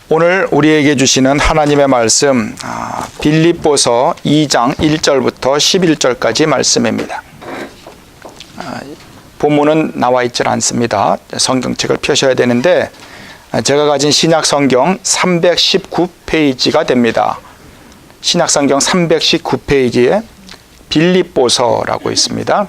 오늘 우리에게 주시는 하나님의 말씀 빌립보서 2장 1절부터 11절까지 말씀입니다. 본문은 나와 있지 않습니다. 성경책을 펴셔야 되는데 제가 가진 신약성경 319페이지가 됩니다. 신약성경 319페이지에 빌립보서라고 있습니다.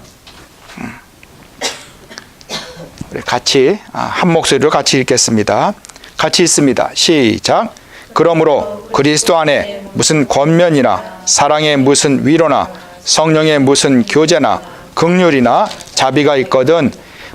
같이 한 목소리로 같이 읽겠습니다. 같이 읽습니다. 시작. 그러므로 그리스도 안에 무슨 권면이나 사랑의 무슨 위로나 성령의 무슨 교제나 긍휼이나 자비가 있거든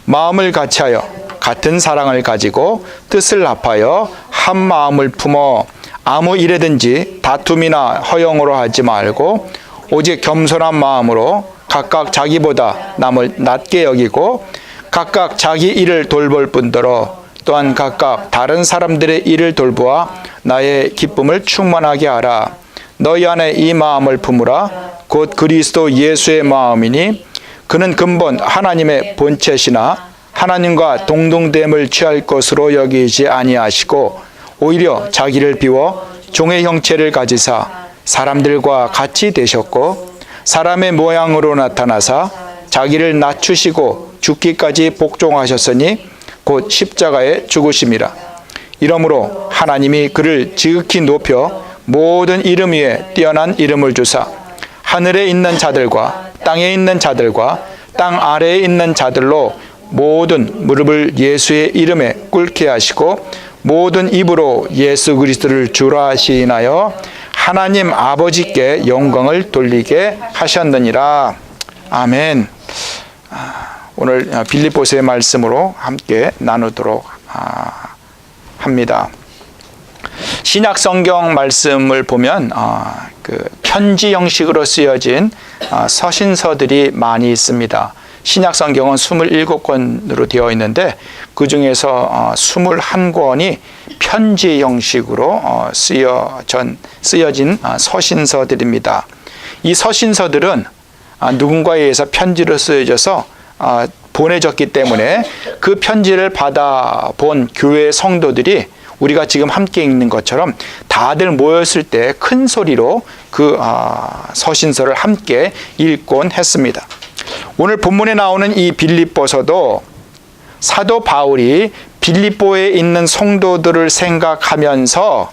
마음을 같이하여 같은 사랑을 가지고 뜻을 합하여 한 마음을 품어 아무 일에든지 다툼이나 허영으로 하지 말고 오직 겸손한 마음으로 각각 자기보다 남을 낮게 여기고 각각 자기 일을 돌볼 뿐더러 또한 각각 다른 사람들의 일을 돌보아 나의 기쁨을 충만하게 하라. 너희 안에 이 마음을 품으라. 곧 그리스도 예수의 마음이니 그는 근본 하나님의 본체시나 하나님과 동등됨을 취할 것으로 여기지 아니하시고 오히려 자기를 비워 종의 형체를 가지사 사람들과 같이 되셨고 사람의 모양으로 나타나사 자기를 낮추시고 죽기까지 복종하셨으니 곧 십자가에 죽으심이라. 이러므로 하나님이 그를 지극히 높여 모든 이름 위에 뛰어난 이름을 주사 하늘에 있는 자들과 땅에 있는 자들과 땅 아래에 있는 자들로 모든 무릎을 예수의 이름에 꿇게 하시고 모든 입으로 예수 그리스도를 주라 하시나요 하나님 아버지께 영광을 돌리게 하셨느니라. 아멘. 오늘 빌립보서의 말씀으로 함께 나누도록 합니다. 신약 성경 말씀을 보면 그 편지 형식으로 쓰여진 서신서들이 많이 있습니다. 신약 성경은 27권으로 되어 있는데 그 중에서 21권이 편지 형식으로 쓰여진 서신서들입니다. 이 서신서들은 누군가에 의해서 편지로 쓰여져서 보내졌기 때문에 그 편지를 받아본 교회 성도들이 우리가 지금 함께 읽는 것처럼 다들 모였을 때 큰 소리로 그 서신서를 함께 읽곤 했습니다. 오늘 본문에 나오는 이 빌립보서도 사도 바울이 빌립보에 있는 성도들을 생각하면서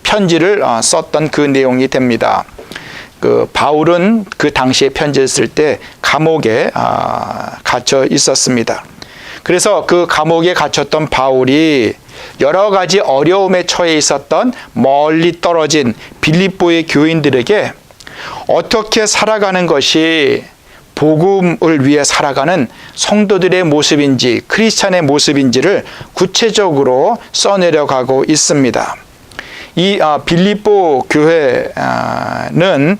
편지를 썼던 그 내용이 됩니다. 그 바울은 그 당시에 편지를 쓸 때 감옥에 갇혀 있었습니다. 그래서 그 감옥에 갇혔던 바울이 여러 가지 어려움에 처해 있었던 멀리 떨어진 빌립보의 교인들에게 어떻게 살아가는 것이 복음을 위해 살아가는 성도들의 모습인지 크리스찬의 모습인지를 구체적으로 써내려가고 있습니다. 이 빌립보 교회는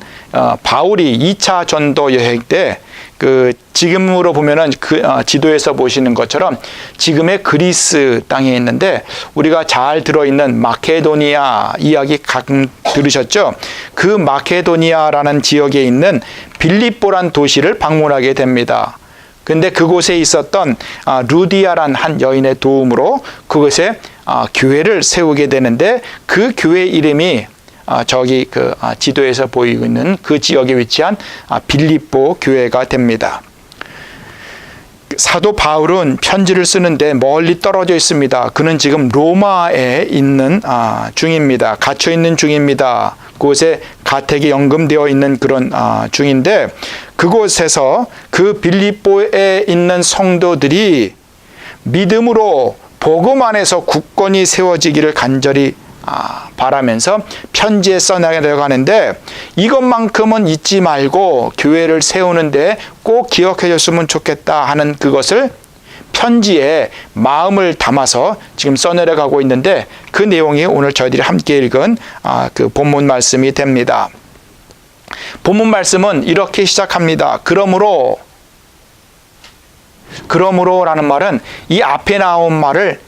바울이 2차 전도 여행 때 그 지금으로 보면은 그 지도에서 보시는 것처럼 지금의 그리스 땅에 있는데 우리가 잘 들어있는 마케도니아 이야기 가끔 들으셨죠? 그 마케도니아라는 지역에 있는 빌립보란 도시를 방문하게 됩니다. 근데 그곳에 있었던 루디아란 한 여인의 도움으로 그곳에 교회를 세우게 되는데 그 교회 이름이 저기 그 지도에서 보이고 있는 그 지역에 위치한 빌립보 교회가 됩니다. 사도 바울은 편지를 쓰는데 멀리 떨어져 있습니다. 그는 지금 로마에 있는 중입니다. 갇혀 있는 중입니다. 그곳에 가택이 연금되어 있는 그런 중인데 그곳에서 그 빌립보에 있는 성도들이 믿음으로 복음 안에서 굳건히 세워지기를 간절히 바라면서 편지에 써내려가는데 이것만큼은 잊지 말고 교회를 세우는데 꼭 기억해 줬으면 좋겠다 하는 그것을 편지에 마음을 담아서 지금 써내려가고 있는데 그 내용이 오늘 저희들이 함께 읽은 그 본문 말씀이 됩니다. 본문 말씀은 이렇게 시작합니다. 그러므로라는 말은 이 앞에 나온 말을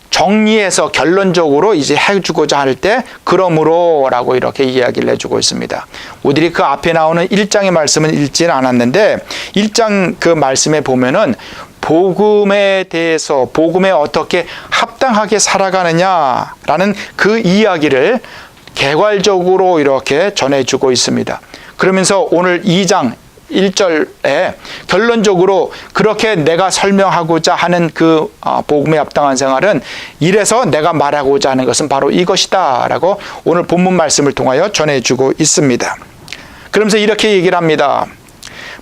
정리해서 결론적으로 이제 해주고자 할 때 그러므로라고 이렇게 이야기를 해주고 있습니다. 우리들이 그 앞에 나오는 1장의 말씀은 읽지는 않았는데 1장 그 말씀에 보면은 복음에 대해서 복음에 어떻게 합당하게 살아가느냐라는 그 이야기를 개괄적으로 이렇게 전해주고 있습니다. 그러면서 오늘 2장 1절에 결론적으로 그렇게 내가 설명하고자 하는 그 복음에 합당한 생활은 이래서 내가 말하고자 하는 것은 바로 이것이다 라고 오늘 본문 말씀을 통하여 전해주고 있습니다. 그러면서 이렇게 얘기를 합니다.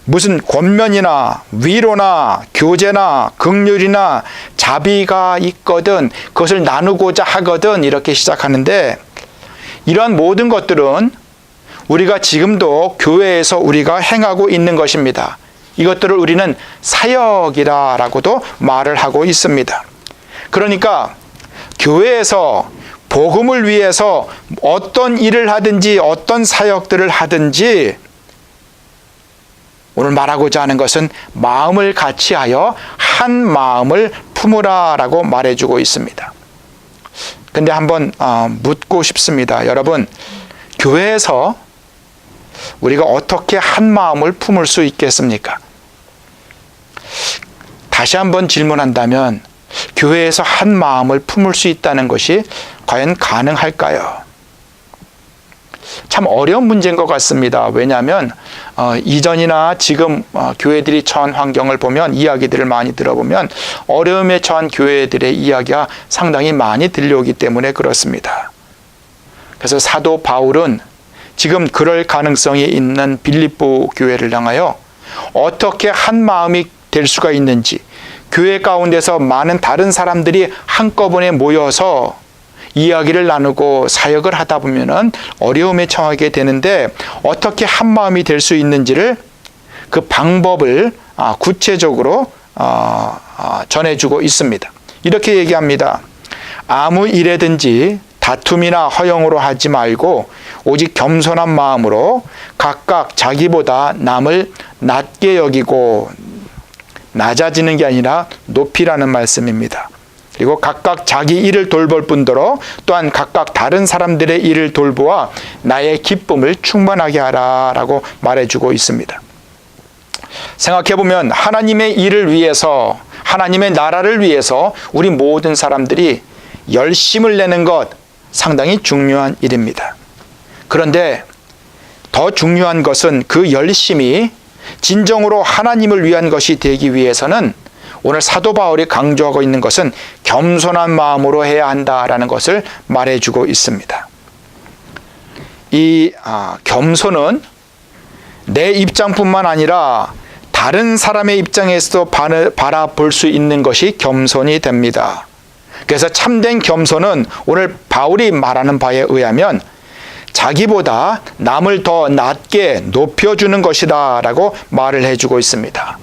무슨 권면이나 위로나 교제나 긍휼이나 자비가 있거든 그것을 나누고자 하거든 이렇게 시작하는데, 이러한 모든 것들은 우리가 지금도 교회에서 우리가 행하고 있는 것입니다. 이것들을 우리는 사역이라고도 말을 하고 있습니다. 그러니까 교회에서 복음을 위해서 어떤 일을 하든지 어떤 사역들을 하든지 오늘 말하고자 하는 것은 마음을 같이하여 한 마음을 품으라라고 말해주고 있습니다. 근데 한번 묻고 싶습니다. 여러분, 교회에서 우리가 어떻게 한 마음을 품을 수 있겠습니까? 다시 한번 질문한다면 교회에서 한 마음을 품을 수 있다는 것이 과연 가능할까요? 참 어려운 문제인 것 같습니다. 왜냐하면 이전이나 지금 교회들이 처한 환경을 보면, 이야기들을 많이 들어보면 어려움에 처한 교회들의 이야기가 상당히 많이 들려오기 때문에 그렇습니다. 그래서 사도 바울은 지금 그럴 가능성이 있는 빌립보 교회를 향하여 어떻게 한 마음이 될 수가 있는지, 교회 가운데서 많은 다른 사람들이 한꺼번에 모여서 이야기를 나누고 사역을 하다 보면은 어려움에 처하게 되는데 어떻게 한 마음이 될 수 있는지를, 그 방법을 구체적으로 전해주고 있습니다. 이렇게 얘기합니다. 아무 일에든지 다툼이나 허영으로 하지 말고 오직 겸손한 마음으로 각각 자기보다 남을 낮게 여기고, 낮아지는 게 아니라 높이라는 말씀입니다. 그리고 각각 자기 일을 돌볼 뿐더러 또한 각각 다른 사람들의 일을 돌보아 나의 기쁨을 충만하게 하라라고 말해주고 있습니다. 생각해보면 하나님의 일을 위해서, 하나님의 나라를 위해서 우리 모든 사람들이 열심을 내는 것 상당히 중요한 일입니다. 그런데 더 중요한 것은 그 열심이 진정으로 하나님을 위한 것이 되기 위해서는 오늘 사도 바울이 강조하고 있는 것은 겸손한 마음으로 해야 한다라는 것을 말해주고 있습니다. 이 겸손은 내 입장뿐만 아니라 다른 사람의 입장에서도 바라볼 수 있는 것이 겸손이 됩니다. 그래서 참된 겸손은 오늘 바울이 말하는 바에 의하면 자기보다 남을 더 낮게 높여주는 것이다 라고 말을 해주고 있습니다.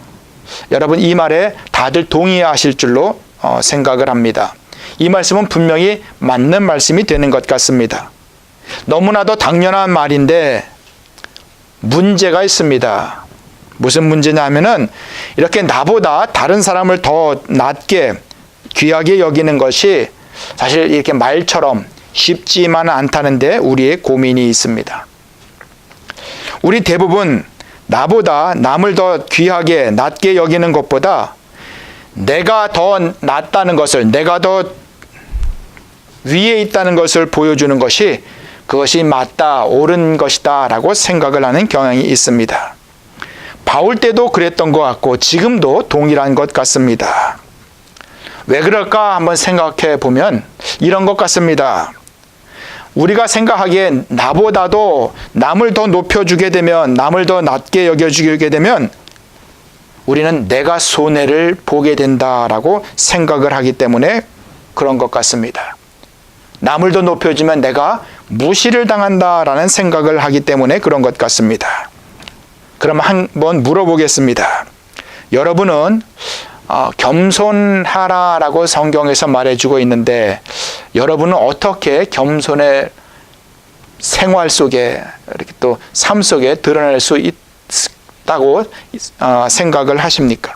여러분, 이 말에 다들 동의하실 줄로 생각을 합니다. 이 말씀은 분명히 맞는 말씀이 되는 것 같습니다. 너무나도 당연한 말인데 문제가 있습니다. 무슨 문제냐면은 이렇게 나보다 다른 사람을 더 낮게 귀하게 여기는 것이 사실 이렇게 말처럼 쉽지만은 않다는데 우리의 고민이 있습니다. 우리 대부분 나보다 남을 더 귀하게 낮게 여기는 것보다 내가 더 낫다는 것을, 내가 더 위에 있다는 것을 보여주는 것이 그것이 맞다, 옳은 것이다 라고 생각을 하는 경향이 있습니다. 바울 때도 그랬던 것 같고 지금도 동일한 것 같습니다. 왜 그럴까 한번 생각해 보면 이런 것 같습니다. 우리가 생각하기에 나보다도 남을 더 높여주게 되면, 남을 더 낮게 여겨주게 되면 우리는 내가 손해를 보게 된다라고 생각을 하기 때문에 그런 것 같습니다. 남을 더 높여주면 내가 무시를 당한다라는 생각을 하기 때문에 그런 것 같습니다. 그럼 한번 물어보겠습니다. 여러분은 겸손하라라고 성경에서 말해주고 있는데 여러분은 어떻게 겸손의 생활 속에, 이렇게 또 삶 속에 드러낼 수 있다고 생각을 하십니까?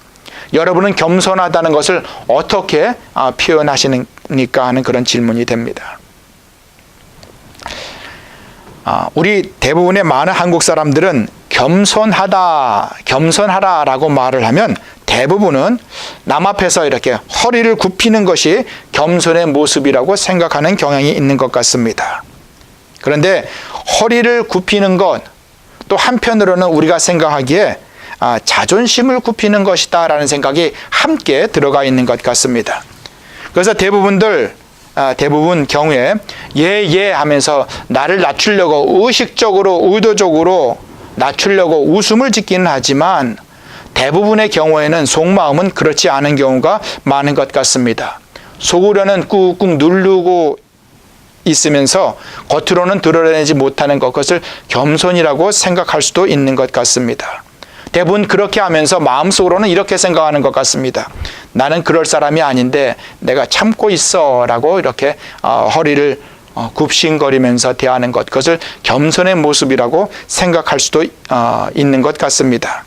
여러분은 겸손하다는 것을 어떻게 표현하시니까 하는 그런 질문이 됩니다. 우리 대부분의 많은 한국 사람들은 겸손하라라고 말을 하면 대부분은 남 앞에서 이렇게 허리를 굽히는 것이 겸손의 모습이라고 생각하는 경향이 있는 것 같습니다. 그런데 허리를 굽히는 것, 또 한편으로는 우리가 생각하기에 자존심을 굽히는 것이다 라는 생각이 함께 들어가 있는 것 같습니다. 그래서 대부분 경우에 예 하면서 나를 낮추려고 의식적으로 의도적으로 낮추려고 웃음을 짓기는 하지만 대부분의 경우에는 속마음은 그렇지 않은 경우가 많은 것 같습니다. 속으로는 꾹꾹 누르고 있으면서 겉으로는 드러내지 못하는 것을 겸손이라고 생각할 수도 있는 것 같습니다. 대부분 그렇게 하면서 마음속으로는 이렇게 생각하는 것 같습니다. 나는 그럴 사람이 아닌데 내가 참고 있어 라고 이렇게 허리를 굽신거리면서 대하는 것, 그것을 겸손의 모습이라고 생각할 수도 있는 것 같습니다.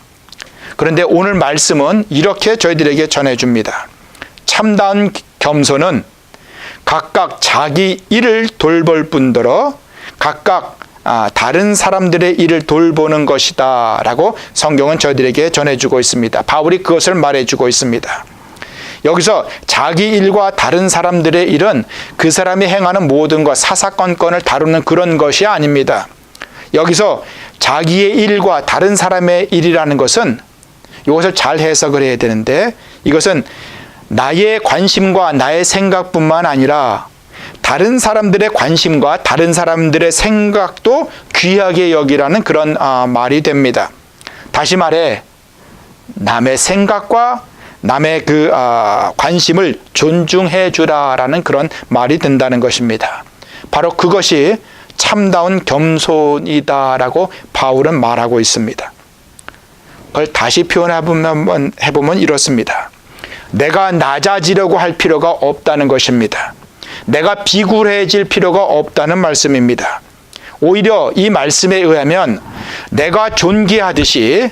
그런데 오늘 말씀은 이렇게 저희들에게 전해줍니다. 참다운 겸손은 각각 자기 일을 돌볼 뿐더러 각각 다른 사람들의 일을 돌보는 것이다 라고 성경은 저희들에게 전해주고 있습니다. 바울이 그것을 말해주고 있습니다. 여기서 자기 일과 다른 사람들의 일은 그 사람이 행하는 모든 것, 사사건건을 다루는 그런 것이 아닙니다. 여기서 자기의 일과 다른 사람의 일이라는 것은 이것을 잘 해석을 해야 되는데, 이것은 나의 관심과 나의 생각뿐만 아니라 다른 사람들의 관심과 다른 사람들의 생각도 귀하게 여기라는 그런 말이 됩니다. 다시 말해 남의 생각과 남의 그 관심을 존중해 주라라는 그런 말이 된다는 것입니다. 바로 그것이 참다운 겸손이다라고 바울은 말하고 있습니다. 그걸 다시 해보면 이렇습니다. 내가 낮아지려고 할 필요가 없다는 것입니다. 내가 비굴해질 필요가 없다는 말씀입니다. 오히려 이 말씀에 의하면 내가 존귀하듯이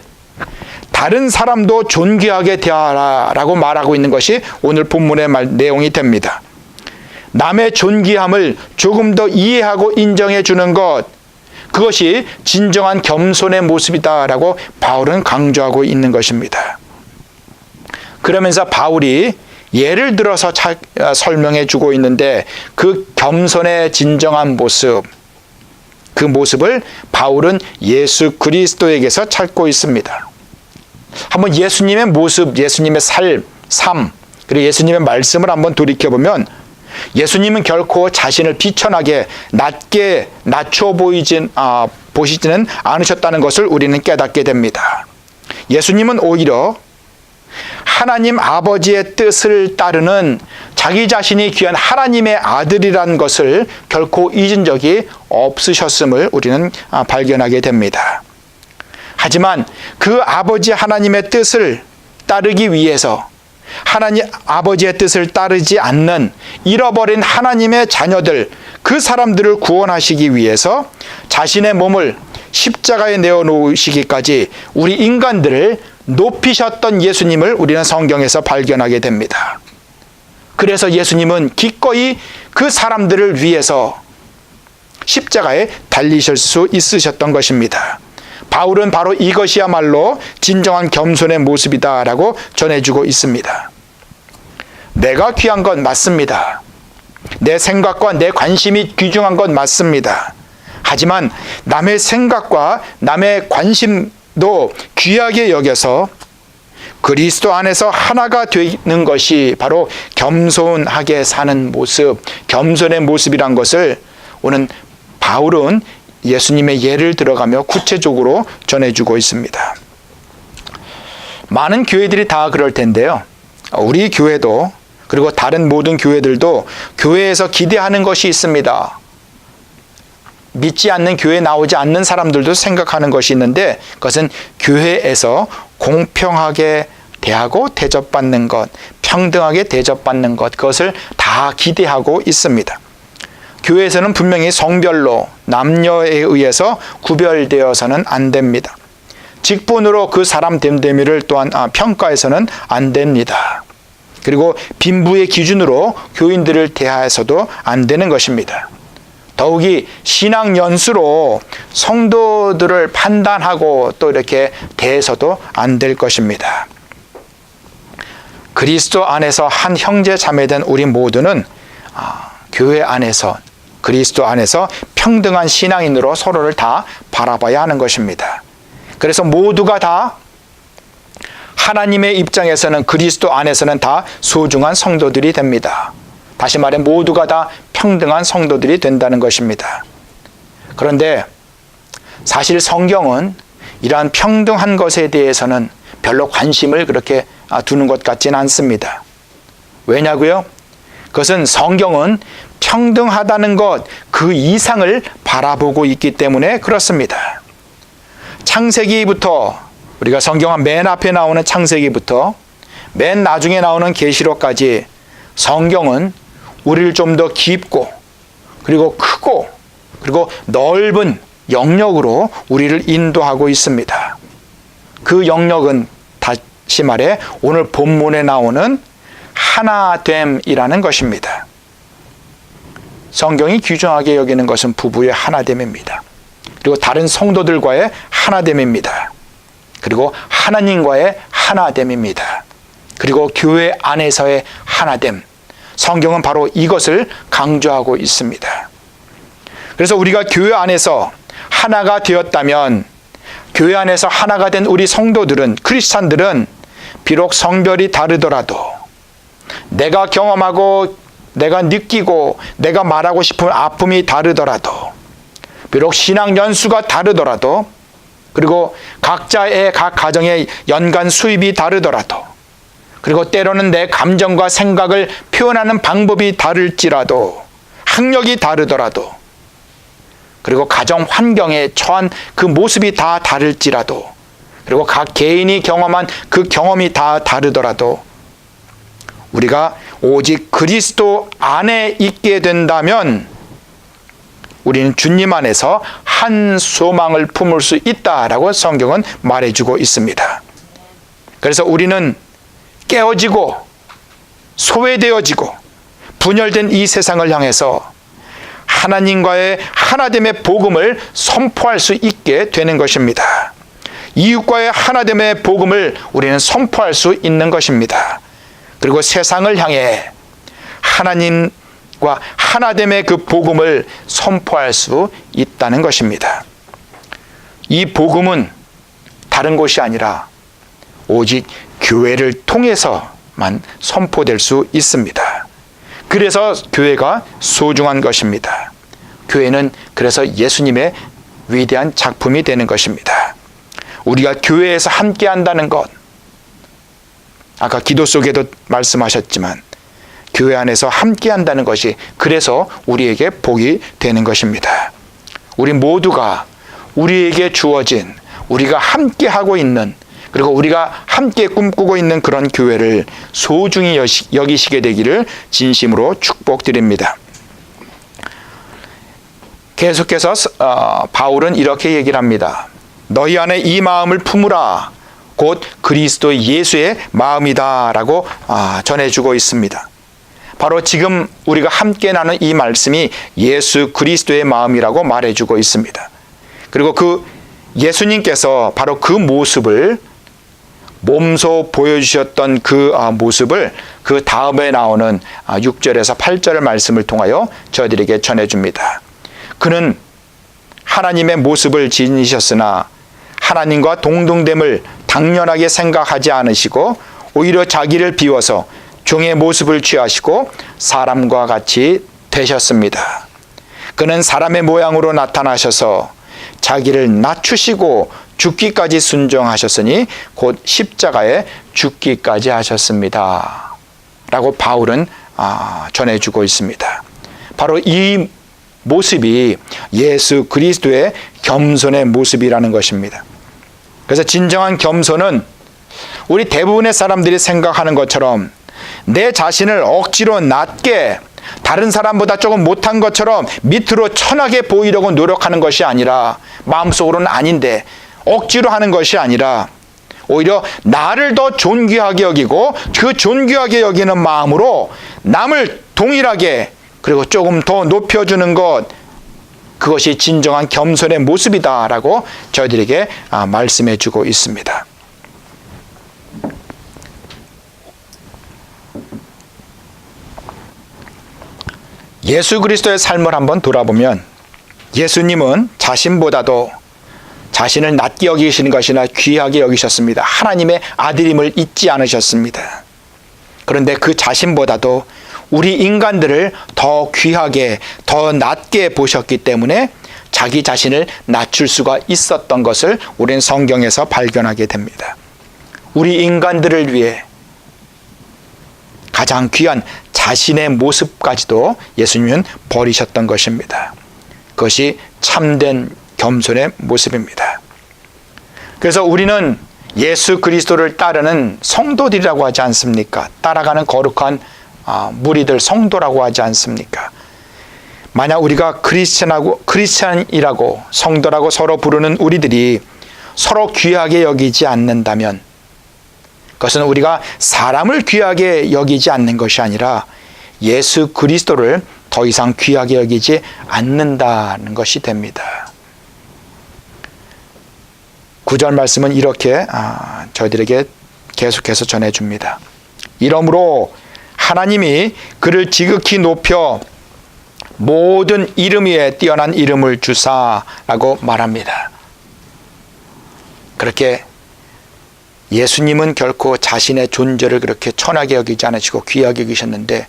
다른 사람도 존귀하게 대하라라고 말하고 있는 것이 오늘 본문의 내용이 됩니다. 남의 존귀함을 조금 더 이해하고 인정해 주는 것, 그것이 진정한 겸손의 모습이다라고 바울은 강조하고 있는 것입니다. 그러면서 바울이 예를 들어서 설명해 주고 있는데 그 겸손의 진정한 모습, 그 모습을 바울은 예수 그리스도에게서 찾고 있습니다. 한번 예수님의 모습, 예수님의 삶, 그리고 예수님의 말씀을 한번 돌이켜보면 예수님은 결코 자신을 비천하게 낮게 낮춰 보시지는 않으셨다는 것을 우리는 깨닫게 됩니다. 예수님은 오히려 하나님 아버지의 뜻을 따르는 자기 자신이 귀한 하나님의 아들이라는 것을 결코 잊은 적이 없으셨음을 우리는 발견하게 됩니다. 하지만 그 아버지 하나님의 뜻을 따르기 위해서 하나님 아버지의 뜻을 따르지 않는 잃어버린 하나님의 자녀들, 그 사람들을 구원하시기 위해서 자신의 몸을 십자가에 내어놓으시기까지 우리 인간들을 높이셨던 예수님을 우리는 성경에서 발견하게 됩니다. 그래서 예수님은 기꺼이 그 사람들을 위해서 십자가에 달리실 수 있으셨던 것입니다. 바울은 바로 이것이야말로 진정한 겸손의 모습이다라고 전해주고 있습니다. 내가 귀한 건 맞습니다. 내 생각과 내 관심이 귀중한 건 맞습니다. 하지만 남의 생각과 남의 관심도 귀하게 여겨서 그리스도 안에서 하나가 되는 것이 바로 겸손하게 사는 모습, 겸손의 모습이란 것을 오늘 바울은 예수님의 예를 들어가며 구체적으로 전해주고 있습니다. 많은 교회들이 다 그럴 텐데요. 우리 교회도 그리고 다른 모든 교회들도 교회에서 기대하는 것이 있습니다. 믿지 않는 교회에 나오지 않는 사람들도 생각하는 것이 있는데 그것은 교회에서 공평하게 대하고 대접받는 것, 평등하게 대접받는 것, 그것을 다 기대하고 있습니다. 교회에서는 분명히 성별로 남녀에 의해서 구별되어서는 안 됩니다. 직분으로 그 사람 됨됨이를 또한 평가해서는 안 됩니다. 그리고 빈부의 기준으로 교인들을 대하여서도 안 되는 것입니다. 더욱이 신앙 연수로 성도들을 판단하고 또 이렇게 대해서도 안 될 것입니다. 그리스도 안에서 한 형제 자매된 우리 모두는 교회 안에서 그리스도 안에서 평등한 신앙인으로 서로를 다 바라봐야 하는 것입니다. 그래서 모두가 다 하나님의 입장에서는 그리스도 안에서는 다 소중한 성도들이 됩니다. 다시 말해 모두가 다 평등한 성도들이 된다는 것입니다. 그런데 사실 성경은 이러한 평등한 것에 대해서는 별로 관심을 그렇게 두는 것 같지는 않습니다. 왜냐고요? 그것은 성경은 평등하다는 것 그 이상을 바라보고 있기 때문에 그렇습니다. 창세기부터 우리가 성경 맨 앞에 나오는 창세기부터 맨 나중에 나오는 계시록까지 성경은 우리를 좀 더 깊고 그리고 크고 그리고 넓은 영역으로 우리를 인도하고 있습니다. 그 영역은 다시 말해 오늘 본문에 나오는 하나됨이라는 것입니다. 성경이 규정하게 여기는 것은 부부의 하나됨입니다. 그리고 다른 성도들과의 하나됨입니다. 그리고 하나님과의 하나됨입니다. 그리고 교회 안에서의 하나됨. 성경은 바로 이것을 강조하고 있습니다. 그래서 우리가 교회 안에서 하나가 되었다면 교회 안에서 하나가 된 우리 성도들은 크리스찬들은 비록 성별이 다르더라도 내가 경험하고 내가 느끼고 내가 말하고 싶은 아픔이 다르더라도 비록 신앙 연수가 다르더라도 그리고 각자의 각 가정의 연간 수입이 다르더라도 그리고 때로는 내 감정과 생각을 표현하는 방법이 다를지라도 학력이 다르더라도 그리고 가정 환경에 처한 그 모습이 다 다를지라도 그리고 각 개인이 경험한 그 경험이 다 다르더라도 우리가 오직 그리스도 안에 있게 된다면 우리는 주님 안에서 한 소망을 품을 수 있다라고 성경은 말해주고 있습니다. 그래서 우리는 깨어지고 소외되어지고 분열된 이 세상을 향해서 하나님과의 하나됨의 복음을 선포할 수 있게 되는 것입니다. 이웃과의 하나됨의 복음을 우리는 선포할 수 있는 것입니다. 그리고 세상을 향해 하나님과 하나됨의 그 복음을 선포할 수 있다는 것입니다. 이 복음은 다른 곳이 아니라 오직 교회를 통해서만 선포될 수 있습니다. 그래서 교회가 소중한 것입니다. 교회는 그래서 예수님의 위대한 작품이 되는 것입니다. 우리가 교회에서 함께 한다는 것, 아까 기도 속에도 말씀하셨지만 교회 안에서 함께 한다는 것이 그래서 우리에게 복이 되는 것입니다. 우리 모두가 우리에게 주어진 우리가 함께 하고 있는 그리고 우리가 함께 꿈꾸고 있는 그런 교회를 소중히 여기시게 되기를 진심으로 축복드립니다. 계속해서 바울은 이렇게 얘기를 합니다. 너희 안에 이 마음을 품으라. 곧 그리스도 예수의 마음이다 라고 전해주고 있습니다. 바로 지금 우리가 함께 나눈 이 말씀이 예수 그리스도의 마음이라고 말해주고 있습니다. 그리고 그 예수님께서 바로 그 모습을 몸소 보여주셨던 그 모습을 그 다음에 나오는 6절에서 8절의 말씀을 통하여 저희들에게 전해줍니다. 그는 하나님의 모습을 지니셨으나 하나님과 동등됨을 당연하게 생각하지 않으시고 오히려 자기를 비워서 종의 모습을 취하시고 사람과 같이 되셨습니다. 그는 사람의 모양으로 나타나셔서 자기를 낮추시고 죽기까지 순종하셨으니 곧 십자가에 죽기까지 하셨습니다. 라고 바울은 전해주고 있습니다. 바로 이 모습이 예수 그리스도의 겸손의 모습이라는 것입니다. 그래서 진정한 겸손은 우리 대부분의 사람들이 생각하는 것처럼 내 자신을 억지로 낮게 다른 사람보다 조금 못한 것처럼 밑으로 천하게 보이려고 노력하는 것이 아니라 마음속으로는 아닌데 억지로 하는 것이 아니라 오히려 나를 더 존귀하게 여기고 그 존귀하게 여기는 마음으로 남을 동일하게 그리고 조금 더 높여주는 것 그것이 진정한 겸손의 모습이다라고 저희들에게 말씀해 주고 있습니다. 예수 그리스도의 삶을 한번 돌아보면 예수님은 자신보다도 자신을 낮게 여기시는 것이나 귀하게 여기셨습니다. 하나님의 아들임을 잊지 않으셨습니다. 그런데 그 자신보다도 우리 인간들을 더 귀하게, 더 낮게 보셨기 때문에 자기 자신을 낮출 수가 있었던 것을 우리는 성경에서 발견하게 됩니다. 우리 인간들을 위해 가장 귀한 자신의 모습까지도 예수님은 버리셨던 것입니다. 그것이 참된 겸손의 모습입니다. 그래서 우리는 예수 그리스도를 따르는 성도들이라고 하지 않습니까? 따라가는 거룩한 무리들, 성도라고 하지 않습니까? 만약 우리가 크리스찬이라고 성도라고 서로 부르는 우리들이 서로 귀하게 여기지 않는다면 그것은 우리가 사람을 귀하게 여기지 않는 것이 아니라 예수 그리스도를 더 이상 귀하게 여기지 않는다는 것이 됩니다. 9절 말씀은 이렇게 저희들에게 계속해서 전해줍니다. 이러므로 하나님이 그를 지극히 높여 모든 이름 위에 뛰어난 이름을 주사라고 말합니다. 그렇게 예수님은 결코 자신의 존재를 그렇게 천하게 여기지 않으시고 귀하게 여기셨는데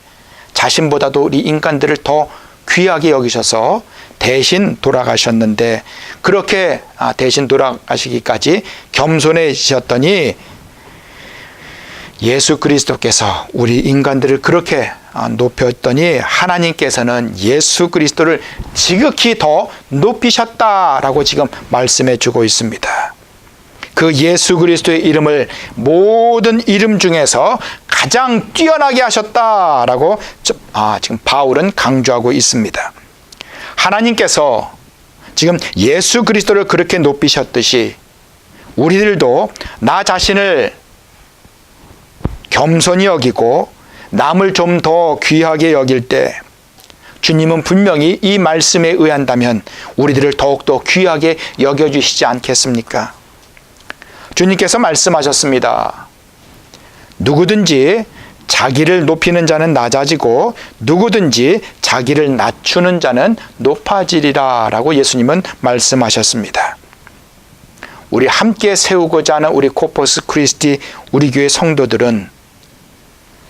자신보다도 우리 인간들을 더 귀하게 여기셔서 대신 돌아가셨는데 그렇게 대신 돌아가시기까지 겸손해지셨더니 예수 그리스도께서 우리 인간들을 그렇게 높였더니 하나님께서는 예수 그리스도를 지극히 더 높이셨다라고 지금 말씀해 주고 있습니다. 그 예수 그리스도의 이름을 모든 이름 중에서 가장 뛰어나게 하셨다라고 지금 바울은 강조하고 있습니다. 하나님께서 지금 예수 그리스도를 그렇게 높이셨듯이 우리들도 나 자신을 겸손히 여기고 남을 좀 더 귀하게 여길 때 주님은 분명히 이 말씀에 의한다면 우리들을 더욱더 귀하게 여겨주시지 않겠습니까? 주님께서 말씀하셨습니다. 누구든지 자기를 높이는 자는 낮아지고 누구든지 자기를 낮추는 자는 높아지리라 라고 예수님은 말씀하셨습니다. 우리 함께 세우고자 하는 우리 코퍼스 크리스티 우리 교회 성도들은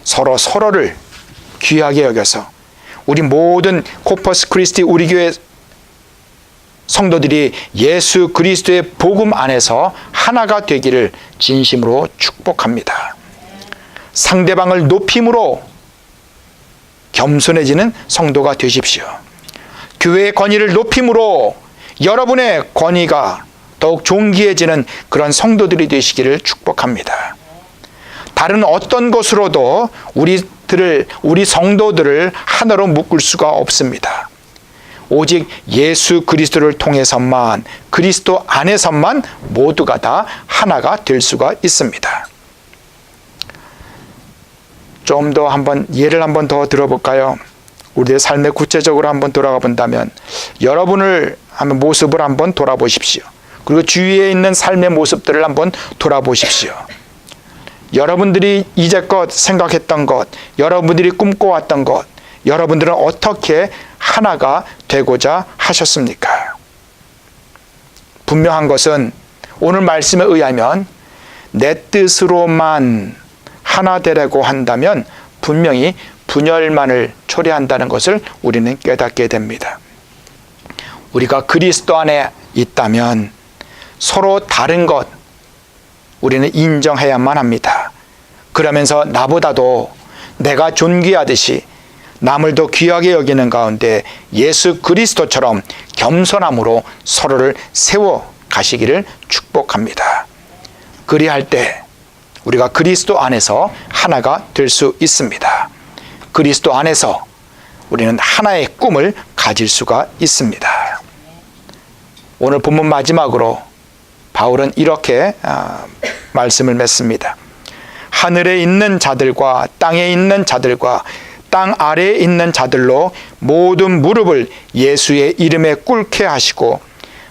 서로를 귀하게 여겨서 우리 모든 코퍼스 크리스티 우리 교회 성도들이 예수 그리스도의 복음 안에서 하나가 되기를 진심으로 축복합니다. 상대방을 높임으로 겸손해지는 성도가 되십시오. 교회의 권위를 높임으로 여러분의 권위가 더욱 존귀해지는 그런 성도들이 되시기를 축복합니다. 다른 어떤 것으로도 우리 성도들을 하나로 묶을 수가 없습니다. 오직 예수 그리스도를 통해서만, 그리스도 안에서만 모두가 다 하나가 될 수가 있습니다. 좀 더 예를 한번 더 들어볼까요? 우리의 삶에 구체적으로 한번 돌아가 본다면 여러분을 모습을 한번 돌아보십시오. 그리고 주위에 있는 삶의 모습들을 한번 돌아보십시오. 여러분들이 이제껏 생각했던 것, 여러분들이 꿈꿔왔던 것, 여러분들은 어떻게 하나가 되고자 하셨습니까? 분명한 것은 오늘 말씀에 의하면 내 뜻으로만 하나 되려고 한다면 분명히 분열만을 초래한다는 것을 우리는 깨닫게 됩니다. 우리가 그리스도 안에 있다면 서로 다른 것 우리는 인정해야만 합니다. 그러면서 나보다도 내가 존귀하듯이 남을 더 귀하게 여기는 가운데 예수 그리스도처럼 겸손함으로 서로를 세워 가시기를 축복합니다. 그리할 때 우리가 그리스도 안에서 하나가 될 수 있습니다. 그리스도 안에서 우리는 하나의 꿈을 가질 수가 있습니다. 오늘 본문 마지막으로 바울은 이렇게 말씀을 맺습니다. 하늘에 있는 자들과 땅에 있는 자들과 땅 아래에 있는 자들로 모든 무릎을 예수의 이름에 꿇게 하시고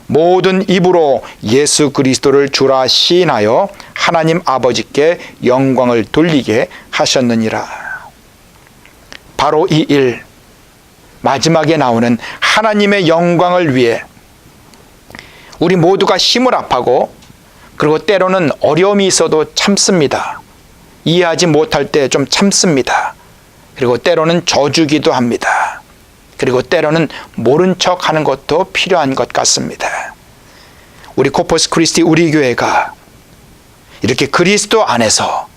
모든 입으로 예수 그리스도를 주라 시인하여 하나님 아버지께 영광을 돌리게 하셨느니라. 바로 이 일, 마지막에 나오는 하나님의 영광을 위해 우리 모두가 힘을 합하고, 그리고 때로는 어려움이 있어도 참습니다. 이해하지 못할 때 좀 참습니다. 그리고 때로는 져주기도 합니다. 그리고 때로는 모른 척 하는 것도 필요한 것 같습니다. 우리 코퍼스 크리스티 우리 교회가 이렇게 그리스도 안에서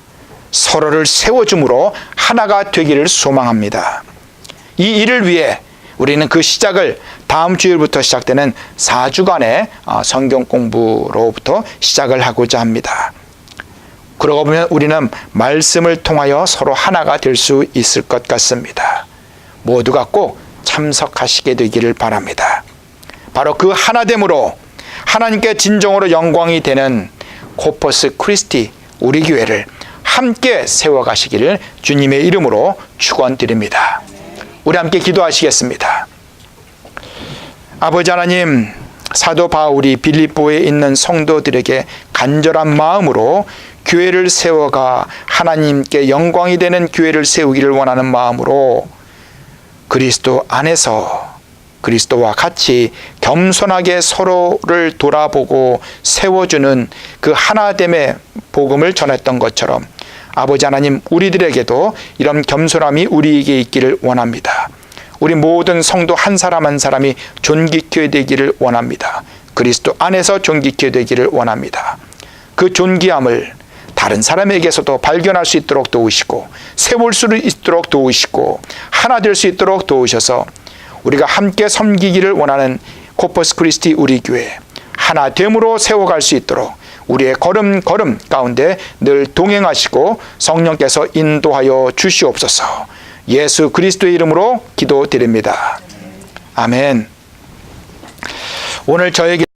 서로를 세워줌으로 하나가 되기를 소망합니다. 이 일을 위해 우리는 그 시작을 다음 주일부터 시작되는 4주간의 성경 공부로부터 시작을 하고자 합니다. 그러고 보면 우리는 말씀을 통하여 서로 하나가 될 수 있을 것 같습니다. 모두가 꼭 참석하시게 되기를 바랍니다. 바로 그 하나됨으로 하나님께 진정으로 영광이 되는 코퍼스 크리스티 우리 교회를 함께 세워가시기를 주님의 이름으로 축원드립니다. 우리 함께 기도하시겠습니다. 아버지 하나님, 사도 바울이 빌립보에 있는 성도들에게 간절한 마음으로 교회를 세워가 하나님께 영광이 되는 교회를 세우기를 원하는 마음으로 그리스도 안에서 그리스도와 같이 겸손하게 서로를 돌아보고 세워주는 그 하나됨의 복음을 전했던 것처럼 아버지 하나님, 우리들에게도 이런 겸손함이 우리에게 있기를 원합니다. 우리 모든 성도 한 사람 한 사람이 존귀케 되기를 원합니다. 그리스도 안에서 존귀케 되기를 원합니다. 그 존귀함을 다른 사람에게서도 발견할 수 있도록 도우시고 세울 수 있도록 도우시고 하나 될 수 있도록 도우셔서 우리가 함께 섬기기를 원하는 코퍼스 크리스티 우리 교회 하나됨으로 세워갈 수 있도록 우리의 걸음걸음 가운데 늘 동행하시고 성령께서 인도하여 주시옵소서. 예수 그리스도의 이름으로 기도드립니다. 아멘. 오늘 저에게